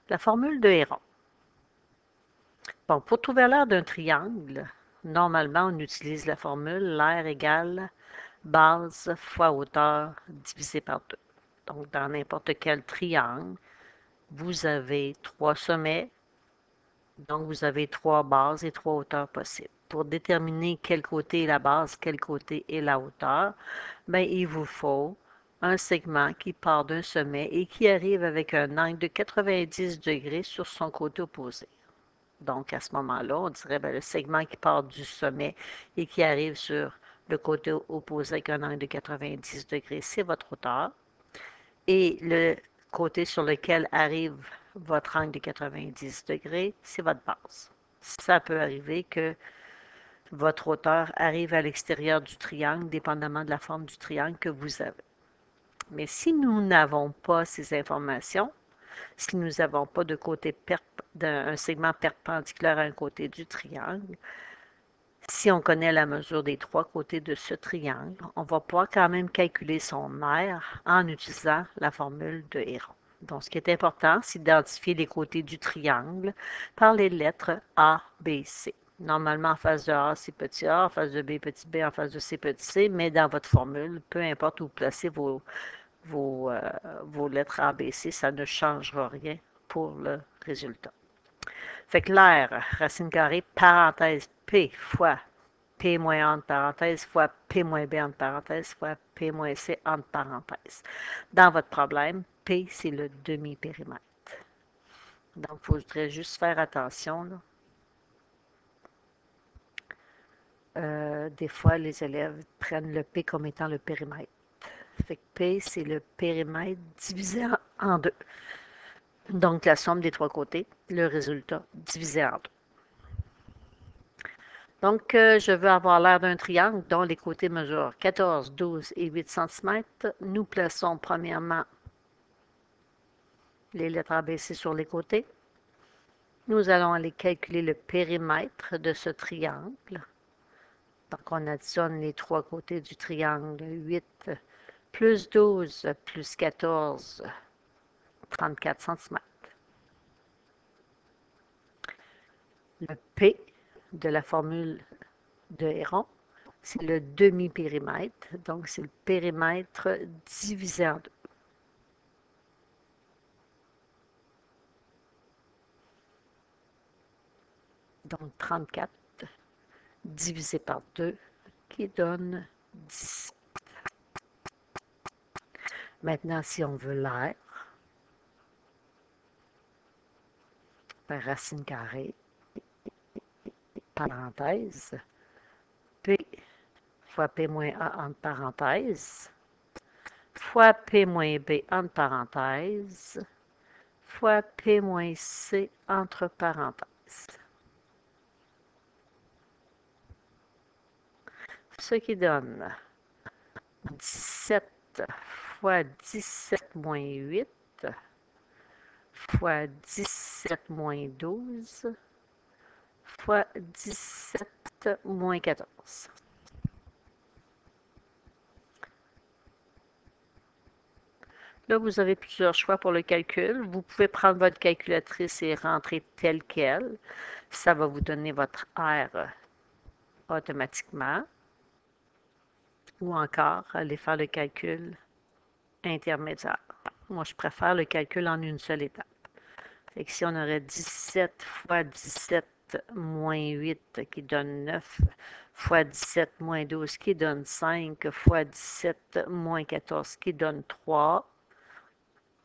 La formule de Héron. Bon, pour trouver l'aire d'un triangle, normalement, on utilise la formule l'aire égale base fois hauteur divisé par 2. Donc, dans n'importe quel triangle, vous avez 3 sommets, donc vous avez 3 bases et 3 hauteurs possibles. Pour déterminer quel côté est la base, quel côté est la hauteur, bien, il vous faut un segment qui part d'un sommet et qui arrive avec un angle de 90 degrés sur son côté opposé. Donc, à ce moment-là, on dirait bien, le segment qui part du sommet et qui arrive sur le côté opposé avec un angle de 90 degrés, c'est votre hauteur. Et le côté sur lequel arrive votre angle de 90 degrés, c'est votre base. Ça peut arriver que votre hauteur arrive à l'extérieur du triangle, dépendamment de la forme du triangle que vous avez. Mais si nous n'avons pas ces informations, si nous n'avons pas de côté d'un segment perpendiculaire à un côté du triangle, si on connaît la mesure des 3 côtés de ce triangle, on va pouvoir quand même calculer son aire en utilisant la formule de Héron. Donc, ce qui est important, c'est d'identifier les côtés du triangle par les lettres A, B, C. Normalement, en face de A, c'est petit a, en face de B, petit b, en face de C, petit c, mais dans votre formule, peu importe où vous placez vos lettres A, B, C, ça ne changera rien pour le résultat. Fait que l'aire, racine carrée, parenthèse P fois P moins entre parenthèses fois P moins B entre parenthèses fois P moins C entre parenthèses. Dans votre problème, P, c'est le demi-périmètre. Donc, il faudrait juste faire attention, là. Des fois, les élèves prennent le P comme étant le périmètre. Fait que P, c'est le périmètre divisé en 2. Donc, la somme des 3 côtés, le résultat divisé en 2. Donc, je veux avoir l'aire d'un triangle dont les côtés mesurent 14, 12 et 8 cm. Nous plaçons premièrement les lettres ABC sur les côtés. Nous allons aller calculer le périmètre de ce triangle. Donc, on additionne les 3 côtés du triangle. 8 plus 12 plus 14, 34 cm. Le P de la formule de Héron, c'est le demi-périmètre. Donc, c'est le périmètre divisé en 2. Donc, 34 divisé par 2 qui donne 10. Maintenant, si on veut l'aire, par racine carrée, parenthèse, P fois P moins A entre parenthèses, fois P moins B entre parenthèses, fois P moins C entre parenthèses. Ce qui donne 17 fois 17 moins 8 fois 17 moins 12 fois 17 moins 14. Là, vous avez plusieurs choix pour le calcul. Vous pouvez prendre votre calculatrice et rentrer tel quel. Ça va vous donner votre R automatiquement. Ou encore, aller faire le calcul intermédiaire. Moi, je préfère le calcul en une seule étape. Fait que si on aurait 17 fois 17 moins 8 qui donne 9, fois 17 moins 12 qui donne 5, fois 17 moins 14 qui donne 3,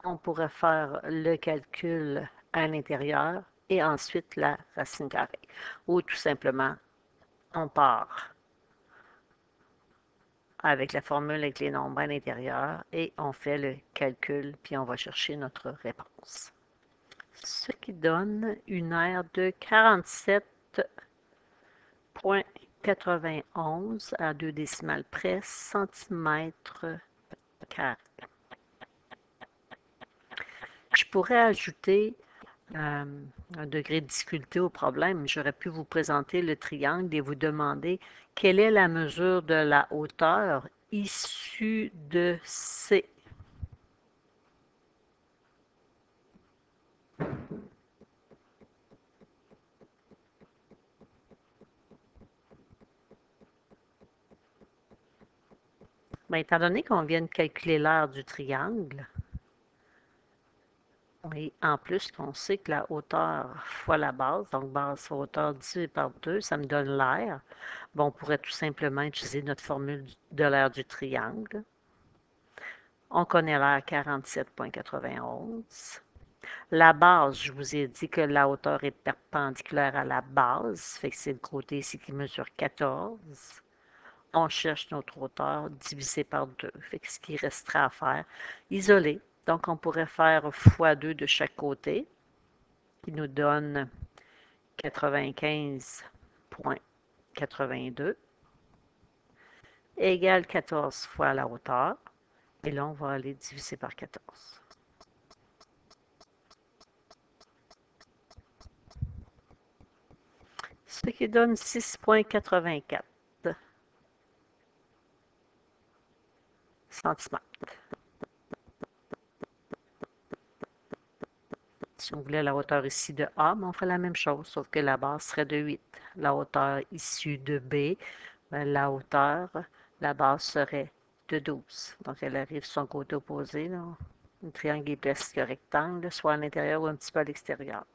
on pourrait faire le calcul à l'intérieur et ensuite la racine carrée. Ou tout simplement, on part avec la formule avec les nombres à l'intérieur et on fait le calcul puis on va chercher notre réponse. Ce qui donne une aire de 47,91 à 2 décimales près centimètres carrés. Je pourrais ajouter un degré de difficulté au problème. J'aurais pu vous présenter le triangle et vous demander quelle est la mesure de la hauteur issue de C. Bien, étant donné qu'on vient de calculer l'aire du triangle, et en plus qu'on sait que la hauteur fois la base, donc base fois hauteur divisé par 2, ça me donne l'aire. Bon, on pourrait tout simplement utiliser notre formule de l'aire du triangle. On connaît l'aire 47,91. La base, je vous ai dit que la hauteur est perpendiculaire à la base, fait que c'est le côté ici qui mesure 14. On cherche notre hauteur divisé par 2, fait que ce qui restera à faire, isoler. Donc, on pourrait faire fois 2 de chaque côté, qui nous donne 95,82 égale 14 fois la hauteur. Et là, on va aller diviser par 14. Ce qui donne 6,84 centimètres. Si on voulait la hauteur ici de A, on ferait la même chose, sauf que la base serait de 8. La hauteur issue de B, la hauteur, la base serait de 12. Donc, elle arrive sur son côté opposé. Là. Le triangle est presque rectangle, soit à l'intérieur ou un petit peu à l'extérieur.